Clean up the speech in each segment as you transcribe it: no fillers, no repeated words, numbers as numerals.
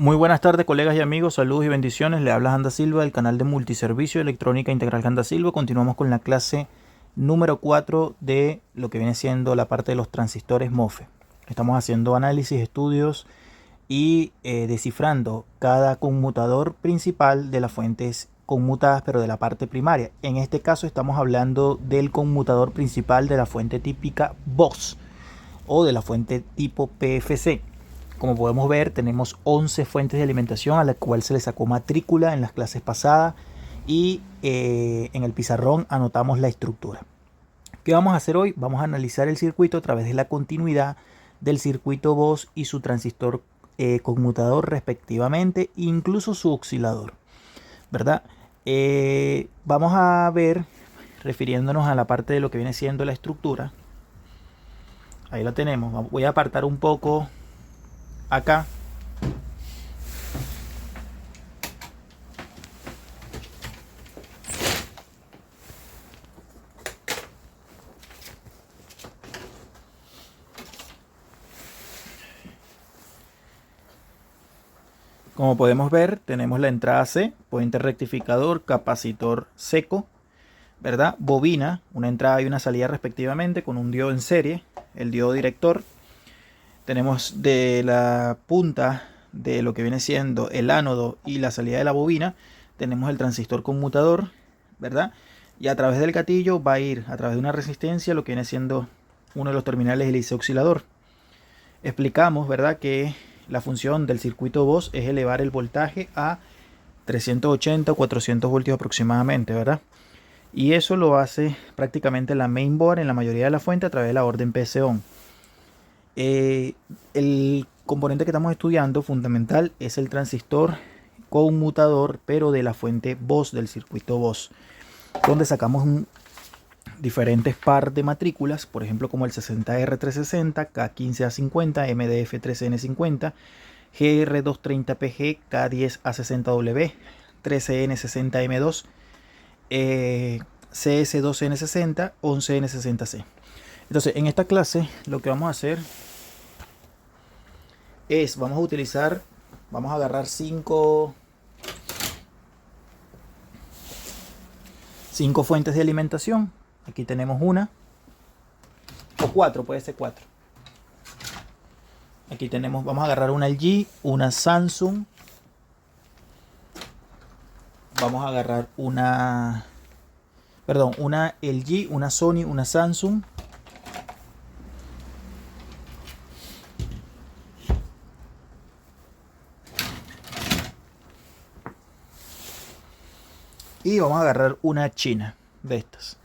Muy buenas tardes, colegas y amigos, saludos y bendiciones. Le habla Janda Silva del canal de multiservicio electrónica integral Janda Silva. Continuamos con la clase número 4 de lo que viene siendo la parte de los transistores MOSFET. Estamos haciendo análisis, estudios y descifrando cada conmutador principal de las fuentes conmutadas, pero de la parte primaria. En este caso estamos hablando del conmutador principal de la fuente típica BOS o de la fuente tipo PFC. Como podemos ver, tenemos 11 fuentes de alimentación a la cual se le sacó matrícula en las clases pasadas y en el pizarrón anotamos la estructura. ¿Qué vamos a hacer hoy? Vamos a analizar el circuito a través de la continuidad del circuito BOS y su transistor conmutador respectivamente, incluso su oscilador, ¿verdad? Vamos a ver, refiriéndonos a la parte de lo que viene siendo la estructura. Ahí la tenemos. Voy a apartar un poco acá. Como podemos ver, tenemos la entrada C, puente rectificador, capacitor seco, ¿verdad? Bobina, una entrada y una salida respectivamente con un diodo en serie, el diodo director. Tenemos de la punta de lo que viene siendo el ánodo y la salida de la bobina, tenemos el transistor conmutador, ¿verdad? Y a través del gatillo va a ir a través de una resistencia lo que viene siendo uno de los terminales del IC oscilador. Explicamos, ¿verdad?, que la función del circuito BOS es elevar el voltaje a 380 o 400 voltios aproximadamente, ¿verdad? Y eso lo hace prácticamente la mainboard en la mayoría de la fuente a través de la orden PC-ON. El componente que estamos estudiando fundamental es el transistor conmutador, pero de la fuente BOS, del circuito BOS, donde sacamos diferentes par de matrículas, por ejemplo como el 60R360, K15A50, MDF13N50, GR230PG, K10A60W, 13N60M2, CS2N60, 11N60C. Entonces, en esta clase lo que vamos a hacer es, vamos a agarrar cinco fuentes de alimentación. Aquí tenemos una, o cuatro, puede ser cuatro. Aquí tenemos, vamos a agarrar una LG, una Samsung. Vamos a agarrar una LG, una Sony, una Samsung. Y vamos a agarrar una China de estas.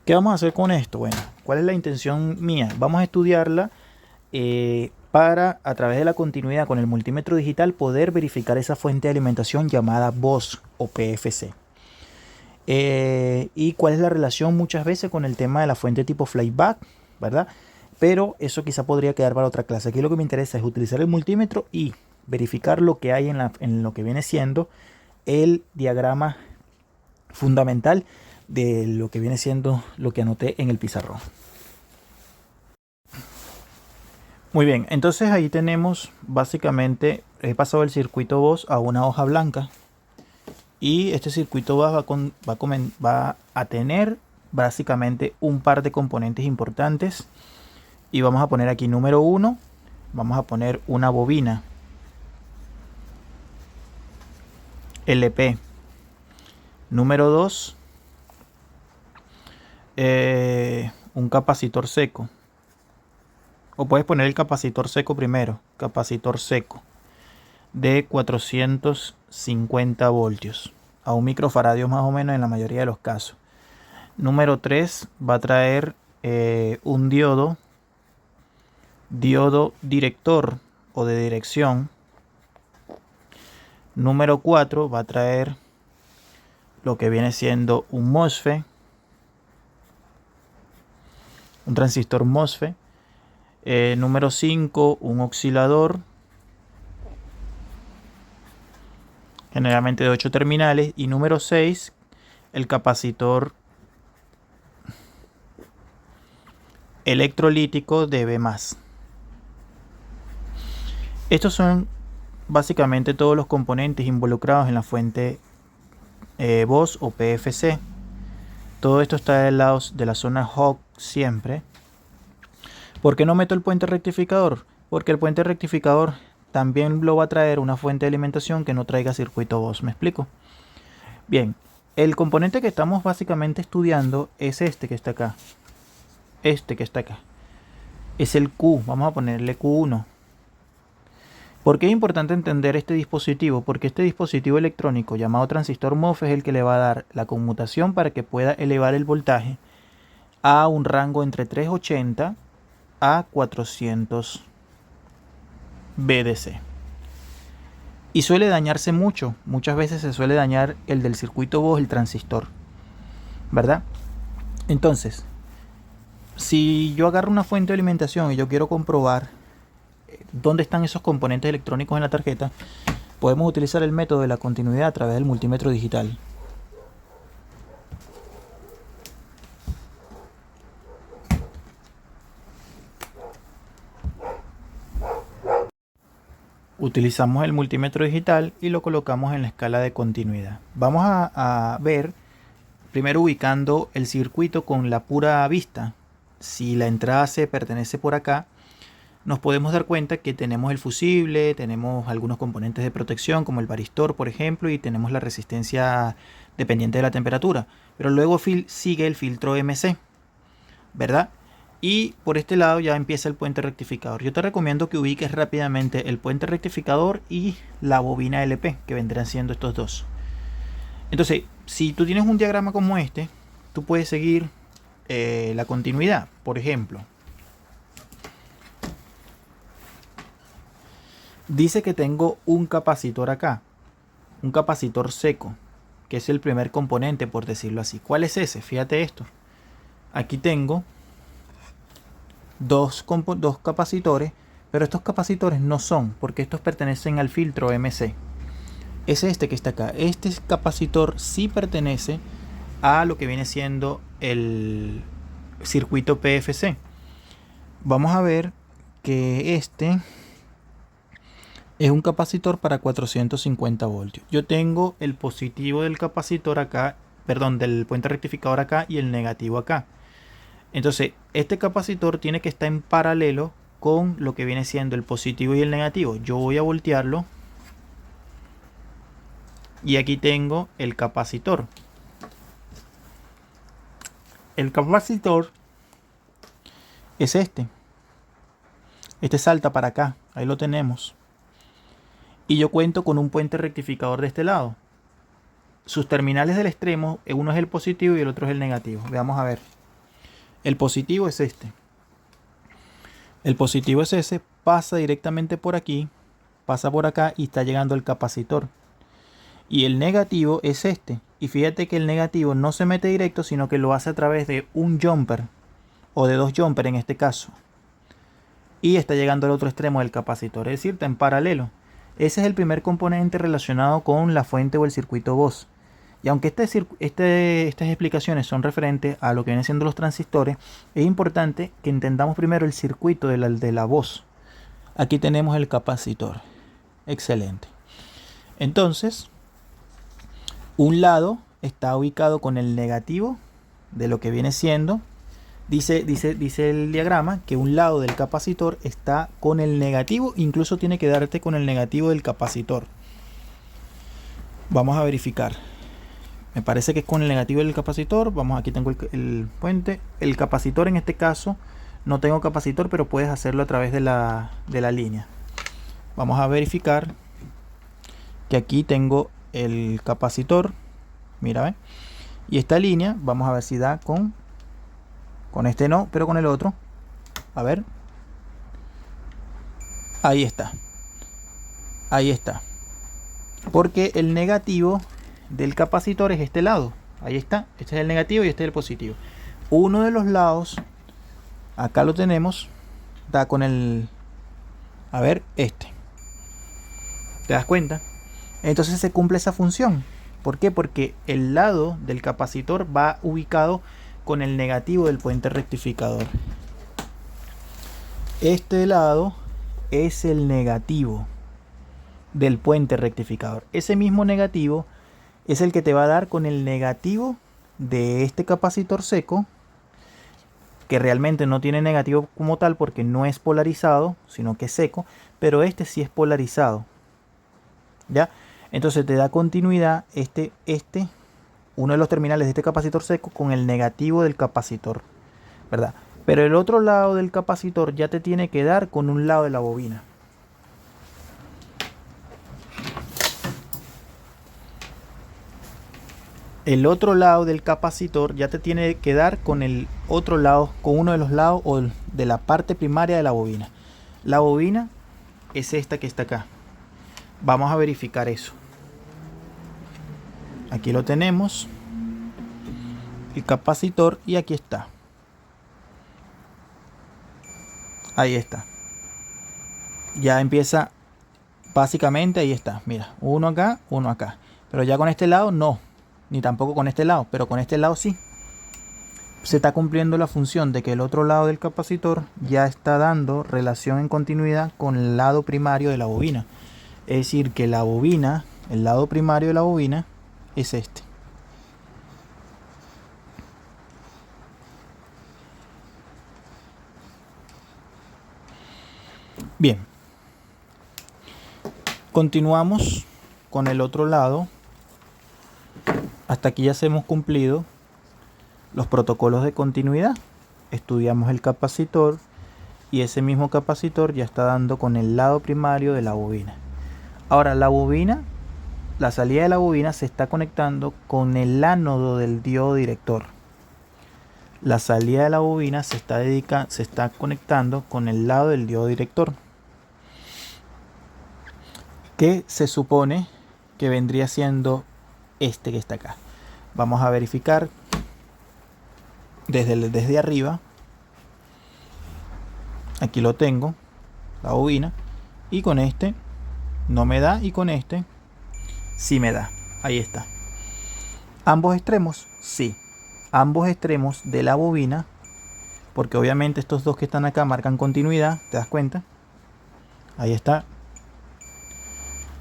¿Qué vamos a hacer con esto? Bueno, ¿cuál es la intención mía? Vamos a estudiarla para, a través de la continuidad con el multímetro digital, poder verificar esa fuente de alimentación llamada BOS o PFC. Y cuál es la relación muchas veces con el tema de la fuente tipo flyback, ¿verdad? Pero eso quizá podría quedar para otra clase. Aquí lo que me interesa es utilizar el multímetro y verificar lo que hay en lo que viene siendo el diagrama fundamental de lo que viene siendo lo que anoté en el pizarrón. Muy bien, entonces ahí tenemos básicamente, he pasado el circuito BOS a una hoja blanca y este circuito BOS va a tener básicamente un par de componentes importantes y vamos a poner aquí número 1, vamos a poner una bobina LP. Número 2, un capacitor seco. O puedes poner el capacitor seco primero. Capacitor seco de 450 voltios. A un microfaradios más o menos en la mayoría de los casos. Número 3 va a traer un diodo director o de dirección. Número 4 va a traer lo que viene siendo un MOSFET, un transistor MOSFET. Número 5, un oscilador, generalmente de 8 terminales. Y número 6, el capacitor electrolítico de B+. Estos son básicamente todos los componentes involucrados en la fuente VOS o PFC. Todo esto está del lado de la zona Hawk siempre. ¿Por qué no meto el puente rectificador? Porque el puente rectificador también lo va a traer una fuente de alimentación que no traiga circuito VOS. ¿Me explico? Bien, el componente que estamos básicamente estudiando es este que está acá. Este que está acá. Es el Q. Vamos a ponerle Q1. ¿Por qué es importante entender este dispositivo? Porque este dispositivo electrónico llamado transistor MOF es el que le va a dar la conmutación para que pueda elevar el voltaje a un rango entre 380 a 400 VDC. Y suele dañarse mucho. Muchas veces se suele dañar el del circuito VOS, el transistor, ¿verdad? Entonces, si yo agarro una fuente de alimentación y yo quiero comprobar dónde están esos componentes electrónicos en la tarjeta, podemos utilizar el método de la continuidad a través del multímetro digital. Utilizamos el multímetro digital y lo colocamos en la escala de continuidad. Vamos a ver, primero ubicando el circuito con la pura vista. Si la entrada C pertenece por acá, nos podemos dar cuenta que tenemos el fusible, tenemos algunos componentes de protección como el varistor, por ejemplo, y tenemos la resistencia dependiente de la temperatura. Pero luego sigue el filtro MC, ¿verdad? Y por este lado ya empieza el puente rectificador. Yo te recomiendo que ubiques rápidamente el puente rectificador y la bobina LP, que vendrán siendo estos dos. Entonces, si tú tienes un diagrama como este, tú puedes seguir la continuidad. Por ejemplo, dice que tengo un capacitor acá, un capacitor seco, que es el primer componente, por decirlo así. ¿Cuál es ese? Fíjate esto. Aquí tengo dos capacitores, pero estos capacitores no son, porque estos pertenecen al filtro MC. Es este que está acá. Este capacitor sí pertenece a lo que viene siendo el circuito PFC. Vamos a ver que este es un capacitor para 450 voltios. Yo tengo el positivo del capacitor acá, perdón, del puente rectificador acá y el negativo acá. Entonces, este capacitor tiene que estar en paralelo con lo que viene siendo el positivo y el negativo. Yo voy a voltearlo. Y aquí tengo el capacitor. El capacitor es este. Este salta para acá. Ahí lo tenemos. Y yo cuento con un puente rectificador de este lado. Sus terminales del extremo, uno es el positivo y el otro es el negativo. Veamos a ver. El positivo es este. El positivo es ese. Pasa directamente por aquí. Pasa por acá y está llegando al capacitor. Y el negativo es este. Y fíjate que el negativo no se mete directo, sino que lo hace a través de un jumper. O de dos jumpers en este caso. Y está llegando al otro extremo del capacitor. Es decir, está en paralelo. Ese es el primer componente relacionado con la fuente o el circuito VOS. Y aunque estas explicaciones son referentes a lo que vienen siendo los transistores, es importante que entendamos primero el circuito de la VOS. Aquí tenemos el capacitor. Excelente. Entonces, un lado está ubicado con el negativo de lo que viene siendo. Dice el diagrama que un lado del capacitor está con el negativo, incluso tiene que darte con el negativo del capacitor. Vamos a verificar. Me parece que es con el negativo del capacitor. Vamos, aquí tengo el puente. El capacitor en este caso, no tengo capacitor, pero puedes hacerlo a través de la línea. Vamos a verificar que aquí tengo el capacitor. Mira, ¿ves? Y esta línea, vamos a ver si da con este no, pero con el otro. A ver. Ahí está. Ahí está. Porque el negativo del capacitor es este lado. Ahí está. Este es el negativo y este es el positivo. Uno de los lados, acá lo tenemos, da con el... A ver, este. ¿Te das cuenta? Entonces se cumple esa función. ¿Por qué? Porque el lado del capacitor va ubicado con el negativo del puente rectificador. Este lado es el negativo del puente rectificador. Ese mismo negativo es el que te va a dar con el negativo de este capacitor seco, que realmente no tiene negativo como tal porque no es polarizado, sino que es seco, pero este sí es polarizado. ¿Ya? Entonces te da continuidad uno de los terminales de este capacitor seco con el negativo del capacitor, ¿verdad? Pero el otro lado del capacitor ya te tiene que dar con un lado de la bobina. El otro lado del capacitor ya te tiene que dar con el otro lado, con uno de los lados o de la parte primaria de la bobina. La bobina es esta que está acá. Vamos a verificar eso. Aquí lo tenemos, el capacitor, y aquí está. Ahí está. Ya empieza, básicamente ahí está. Mira, uno acá, uno acá. Pero ya con este lado no, ni tampoco con este lado, pero con este lado sí. Se está cumpliendo la función de que el otro lado del capacitor ya está dando relación en continuidad con el lado primario de la bobina. Es decir, que la bobina, el lado primario de la bobina es este. Bien. Continuamos con el otro lado. Hasta aquí ya se hemos cumplido los protocolos de continuidad. Estudiamos el capacitor y ese mismo capacitor ya está dando con el lado primario de la bobina. Ahora la bobina, la salida de la bobina se está conectando con el ánodo del diodo director. La salida de la bobina se está conectando con el lado del diodo director, que se supone que vendría siendo este que está acá. Vamos a verificar desde arriba. Aquí lo tengo, la bobina, y con este no me da y con este sí me da. Ahí está. Ambos extremos, sí. Ambos extremos de la bobina, porque obviamente estos dos que están acá marcan continuidad, ¿te das cuenta? Ahí está.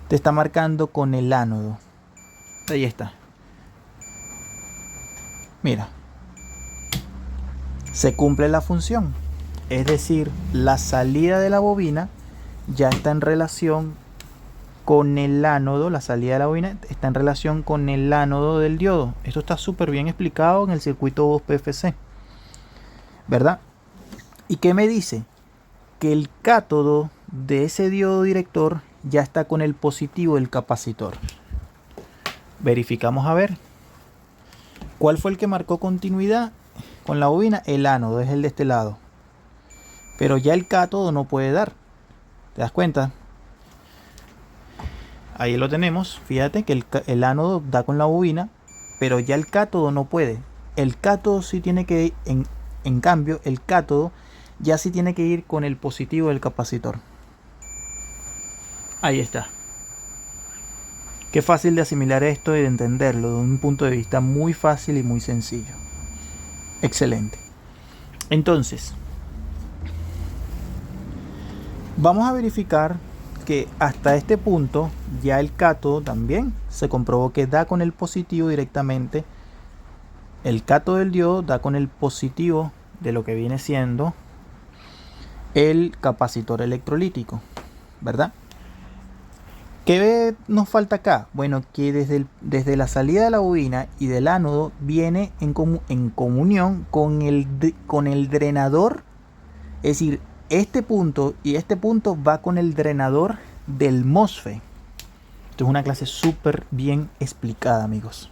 Te está marcando con el ánodo. Ahí está. Mira. Se cumple la función. Es decir, la salida de la bobina ya está en relación con el ánodo, la salida de la bobina está en relación con el ánodo del diodo. Esto está súper bien explicado en el circuito 2 PFC, ¿verdad? ¿Y qué me dice? Que el cátodo de ese diodo director ya está con el positivo del capacitor. Verificamos a ver. ¿Cuál fue el que marcó continuidad con la bobina? El ánodo, es el de este lado. Pero ya el cátodo no puede dar. ¿Te das cuenta? Ahí lo tenemos. Fíjate que el ánodo da con la bobina, pero ya el cátodo no puede. El cátodo sí tiene que ir, en cambio, el cátodo ya sí tiene que ir con el positivo del capacitor. Ahí está. Qué fácil de asimilar esto y de entenderlo de un punto de vista muy fácil y muy sencillo. Excelente. Entonces, vamos a verificar que hasta este punto ya el cátodo también se comprobó que da con el positivo directamente. El cátodo del diodo da con el positivo de lo que viene siendo el capacitor electrolítico, ¿verdad? ¿Qué nos falta acá? Bueno, que desde la salida de la bobina y del ánodo viene en comunión con el drenador. Es decir, este punto y este punto va con el drenador del MOSFET. Esto es una clase súper bien explicada, amigos.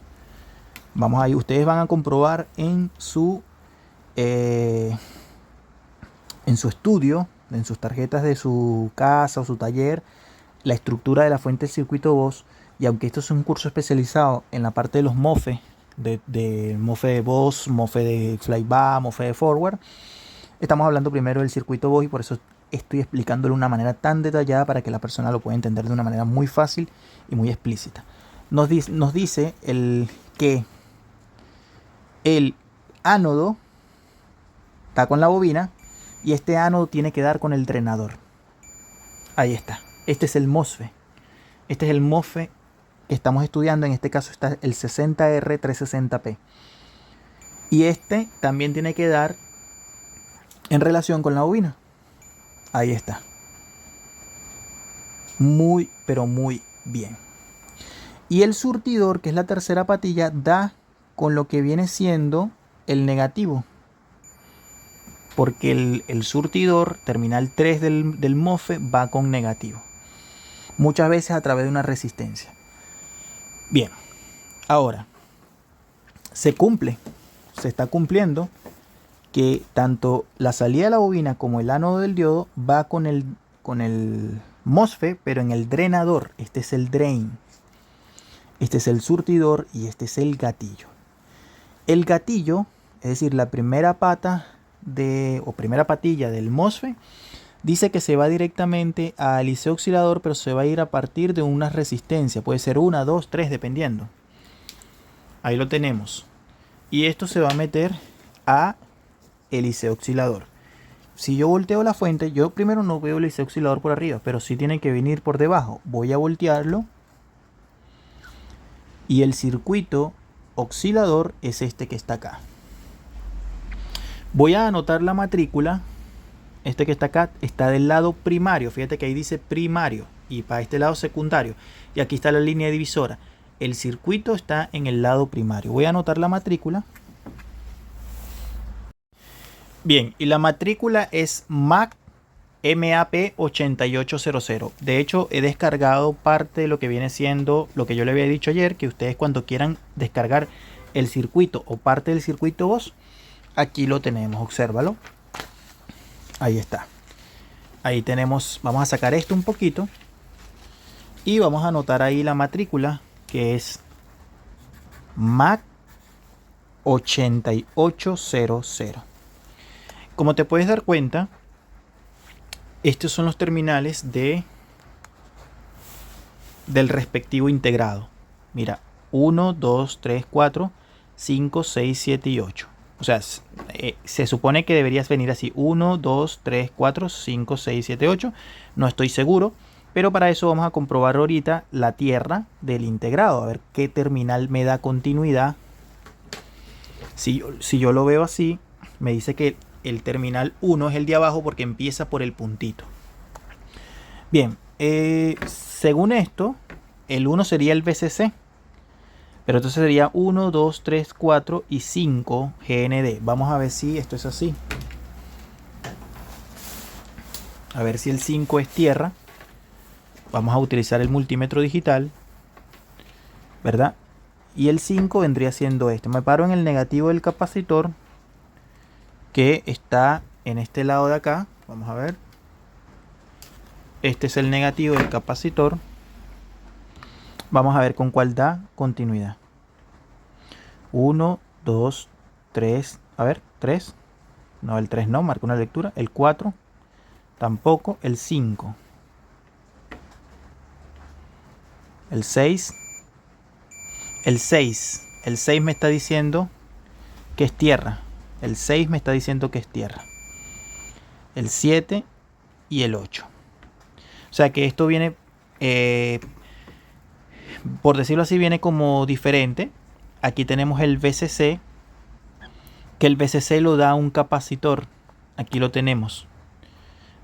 Vamos ahí, ustedes van a comprobar en su estudio, en sus tarjetas de su casa o su taller, la estructura de la fuente del circuito Voz. Y aunque esto es un curso especializado en la parte de los MOFE, de MOFE de Voz, MOFE de flyback, MOFE de forward, estamos hablando primero del circuito Voz y por eso estoy explicándolo de una manera tan detallada para que la persona lo pueda entender de una manera muy fácil y muy explícita. Nos dice que el ánodo está con la bobina y este ánodo tiene que dar con el drenador. Ahí está. Este es el MOSFET. Este es el MOSFET que estamos estudiando. En este caso está el 60R360P. Y este también tiene que dar en relación con la bobina. Ahí está. Muy, pero muy bien. Y el surtidor, que es la tercera patilla, da con lo que viene siendo el negativo. Porque el surtidor, terminal 3 del MOSFET, va con negativo. Muchas veces a través de una resistencia. Bien, ahora se está cumpliendo que tanto la salida de la bobina como el ánodo del diodo va con el MOSFET, pero en el drenador. Este es el drain, este es el surtidor y este es el gatillo. El gatillo, es decir, la primera pata primera patilla del MOSFET, dice que se va directamente al liceo oscilador, pero se va a ir a partir de una resistencia. Puede ser 1, 2, 3, dependiendo. Ahí lo tenemos. Y esto se va a meter a el liceo oscilador. Si yo volteo la fuente, yo primero no veo el liceo oscilador por arriba, pero sí tiene que venir por debajo. Voy a voltearlo. Y el circuito oscilador es este que está acá. Voy a anotar la matrícula. Este que está acá está del lado primario. Fíjate que ahí dice primario. Y para este lado secundario. Y aquí está la línea divisora. El circuito está en el lado primario. Voy a anotar la matrícula. Bien, y la matrícula es MAP 8800. De hecho, he descargado parte de lo que viene siendo lo que yo le había dicho ayer, que ustedes cuando quieran descargar el circuito o parte del circuito voz, aquí lo tenemos, obsérvalo. Ahí está. Ahí tenemos, vamos a sacar esto un poquito y vamos a anotar ahí la matrícula, que es MAP 8800. Como te puedes dar cuenta, estos son los terminales del respectivo integrado. Mira, 1, 2, 3, 4, 5, 6, 7 y 8. O sea, se supone que deberías venir así. 1, 2, 3, 4, 5, 6, 7, 8. No estoy seguro. Pero para eso vamos a comprobar ahorita la tierra del integrado. A ver qué terminal me da continuidad. Si yo lo veo así, me dice que el terminal 1 es el de abajo porque empieza por el puntito. Bien, según esto, el 1 sería el VCC. Pero entonces sería 1, 2, 3, 4 y 5 GND. Vamos a ver si esto es así. A ver si el 5 es tierra. Vamos a utilizar el multímetro digital, ¿verdad? Y el 5 vendría siendo este. Me paro en el negativo del capacitor, que está en este lado de acá. Vamos a ver. Este es el negativo del capacitor. Vamos a ver con cuál da continuidad. 1, 2, 3. A ver, 3. No, el 3 no, marca una lectura. El 4 tampoco. El 5. El 6. El 6. El 6 me está diciendo que es tierra. El 6 me está diciendo que es tierra. El 7 y el 8. O sea que esto viene, por decirlo así, viene como diferente. Aquí tenemos el VCC, que el VCC lo da un capacitor. Aquí lo tenemos,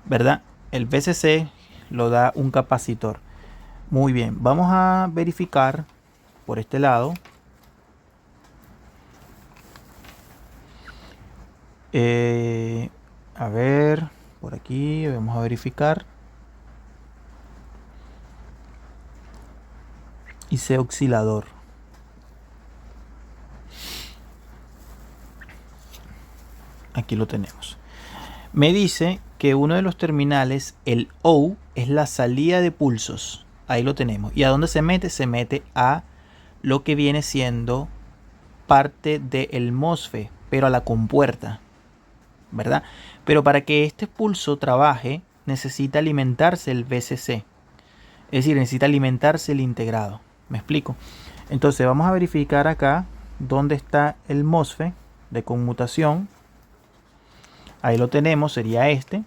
¿verdad? El VCC lo da un capacitor. Muy bien, vamos a verificar por este lado. A ver, por aquí vamos a verificar. Hice oscilador. Aquí lo tenemos. Me dice que uno de los terminales, el O, es la salida de pulsos. Ahí lo tenemos. ¿Y a dónde se mete? Se mete a lo que viene siendo parte del MOSFET, pero a la compuerta, ¿verdad? Pero para que este pulso trabaje, necesita alimentarse el VCC. Es decir, necesita alimentarse el integrado. ¿Me explico? Entonces vamos a verificar acá dónde está el MOSFET de conmutación. Ahí lo tenemos, sería este.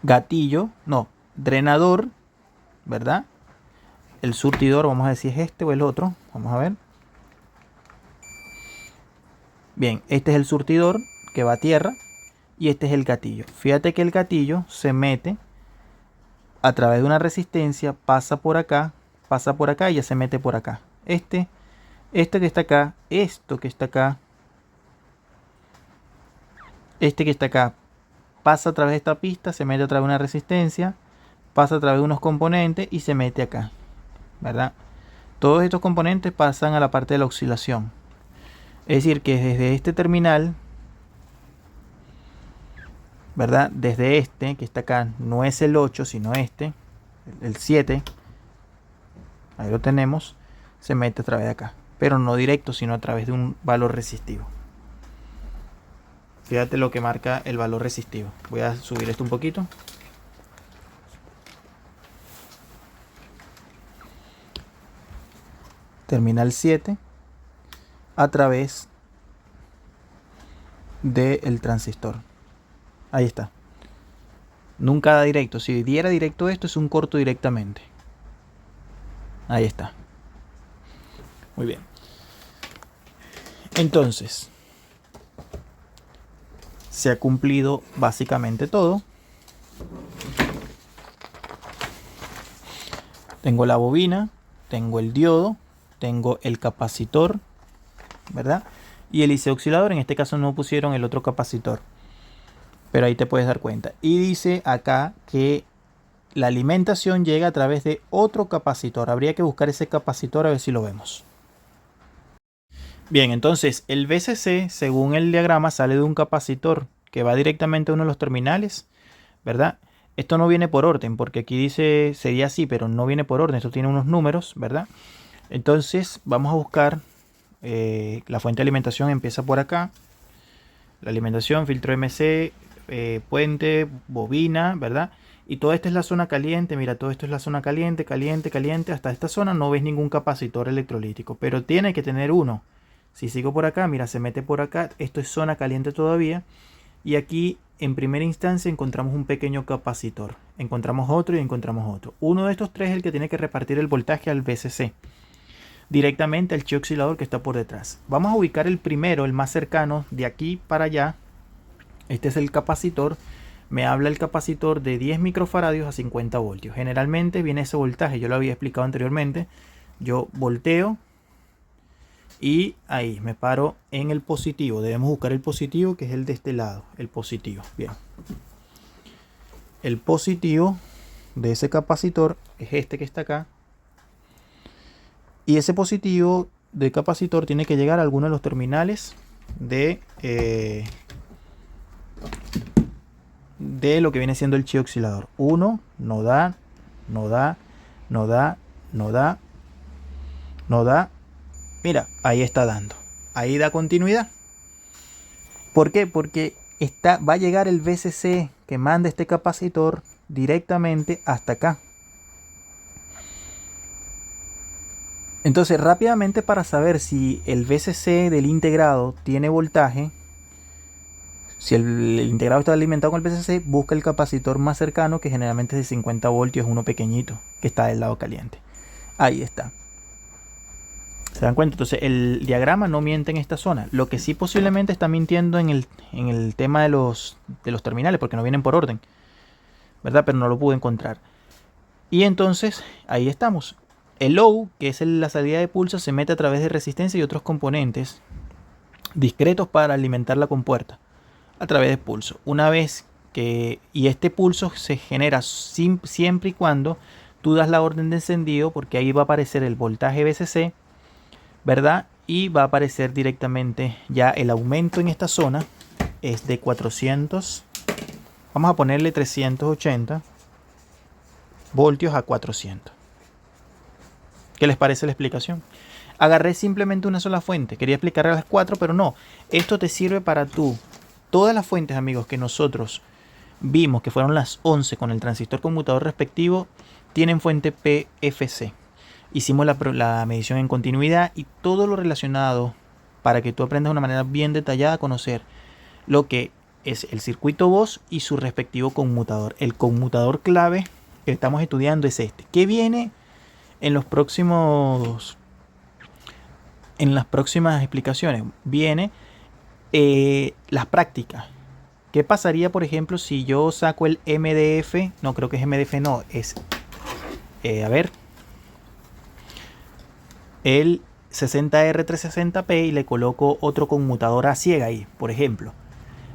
Gatillo, no, drenador, ¿verdad? El surtidor, vamos a ver si es este o el otro. Vamos a ver. Bien, este es el surtidor que va a tierra y este es el gatillo. Fíjate que el gatillo se mete a través de una resistencia, pasa por acá y ya se mete por acá. Este que está acá, esto que está acá, este que está acá, pasa a través de esta pista, se mete a través de una resistencia, pasa a través de unos componentes y se mete acá, ¿verdad? Todos estos componentes pasan a la parte de la oscilación. Es decir, que desde este terminal, ¿verdad? Desde este, que está acá, no es el 8, sino este, el 7, ahí lo tenemos, se mete a través de acá. Pero no directo, sino a través de un valor resistivo. Fíjate lo que marca el valor resistivo. Voy a subir esto un poquito. Terminal 7 a través del transistor. Ahí está. Nunca da directo. Si diera directo esto es un corto directamente. Ahí está. Muy bien. Entonces, se ha cumplido básicamente todo. Tengo la bobina, tengo el diodo, tengo el capacitor, ¿verdad? Y el IC oscilador. En este caso no pusieron el otro capacitor, pero ahí te puedes dar cuenta. Y dice acá que la alimentación llega a través de otro capacitor. Habría que buscar ese capacitor a ver si lo vemos. Bien, entonces el VCC, según el diagrama, sale de un capacitor que va directamente a uno de los terminales, ¿verdad? Esto no viene por orden, porque aquí dice, sería así, pero no viene por orden. Esto tiene unos números, ¿verdad? Entonces vamos a buscar, la fuente de alimentación empieza por acá. La alimentación, filtro MC, puente, bobina, ¿verdad? Y toda esta es la zona caliente. Mira, todo esto es la zona caliente, caliente, caliente. Hasta esta zona no ves ningún capacitor electrolítico, pero tiene que tener uno. Si sigo por acá, mira, se mete por acá. Esto es zona caliente todavía. Y aquí, en primera instancia, encontramos un pequeño capacitor. Encontramos otro y encontramos otro. Uno de estos tres es el que tiene que repartir el voltaje al VCC. Directamente al chip oscilador que está por detrás. Vamos a ubicar el primero, el más cercano, de aquí para allá. Este es el capacitor. Me habla el capacitor de 10 microfaradios a 50 voltios. Generalmente viene ese voltaje, yo lo había explicado anteriormente. Yo volteo y ahí me paro en el positivo. Debemos buscar el positivo, que es el de este lado, el positivo. Bien. El positivo de ese capacitor es este que está acá. Y ese positivo de capacitor tiene que llegar a alguno de los terminales de lo que viene siendo el chip oscilador. Uno no da, no da, no da, no da, no da. Mira, ahí está dando. Ahí da continuidad. ¿Por qué? Porque va a llegar el VCC que manda este capacitor directamente hasta acá. Entonces, rápidamente, para saber si el VCC del integrado tiene voltaje, si el integrado está alimentado con el VCC, busca el capacitor más cercano, que generalmente es de 50 voltios, uno pequeñito, que está del lado caliente. Ahí está. ¿Se dan cuenta? Entonces, el diagrama no miente en esta zona. Lo que sí posiblemente está mintiendo en el tema de los terminales, porque no vienen por orden, ¿verdad? Pero no lo pude encontrar. Y entonces, ahí estamos. El low, que es la salida de pulso, se mete a través de resistencia y otros componentes discretos para alimentar la compuerta a través de pulso. Una vez que, y este pulso se genera siempre y cuando tú das la orden de encendido, porque ahí va a aparecer el voltaje VCC, ¿verdad? Y va a aparecer directamente ya el aumento en esta zona es de 400, vamos a ponerle 380 voltios a 400. ¿Qué les parece la explicación? Agarré simplemente una sola fuente. Quería explicar a las 4, pero no. Esto te sirve para todas las fuentes, amigos, que nosotros vimos, que fueron las 11 con el transistor conmutador respectivo, tienen fuente PFC. Hicimos la medición en continuidad y todo lo relacionado para que tú aprendas de una manera bien detallada a conocer lo que es el circuito voz y su respectivo conmutador. El conmutador clave que estamos estudiando es este. ¿Qué viene en los próximos, en las próximas explicaciones? Viene las prácticas. ¿Qué pasaría, por ejemplo, si yo saco el MDF? No, creo que es MDF, no, es, a ver, el 60R360P y le coloco otro conmutador a ciega ahí, por ejemplo,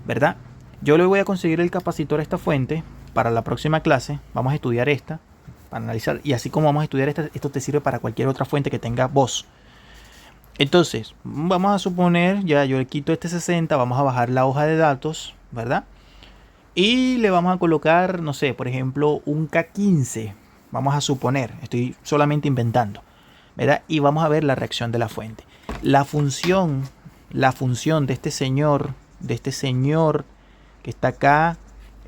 ¿verdad? Yo le voy a conseguir el capacitor a esta fuente para la próxima clase. Vamos a estudiar esta para analizar, y así como vamos a estudiar esta, esto te sirve para cualquier otra fuente que tenga voz. Entonces, vamos a suponer, ya yo le quito este 60, vamos a bajar la hoja de datos, ¿verdad? Y le vamos a colocar, no sé, por ejemplo, un K15. Vamos a suponer, estoy solamente inventando, ¿verdad? Y vamos a ver la reacción de la fuente. La función de este señor que está acá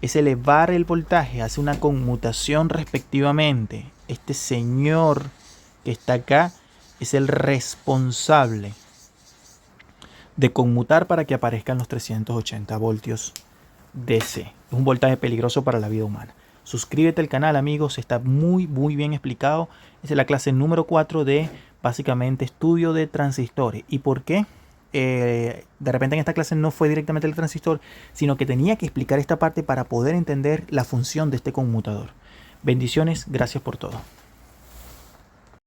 es elevar el voltaje, hace una conmutación respectivamente. Este señor que está acá es el responsable de conmutar para que aparezcan los 380 voltios DC. Es un voltaje peligroso para la vida humana. Suscríbete al canal, amigos, está muy bien explicado. Esa es la clase número 4 de básicamente estudio de transistores. ¿Y por qué? De repente en esta clase no fue directamente el transistor, sino que tenía que explicar esta parte para poder entender la función de este conmutador. Bendiciones, gracias por todo.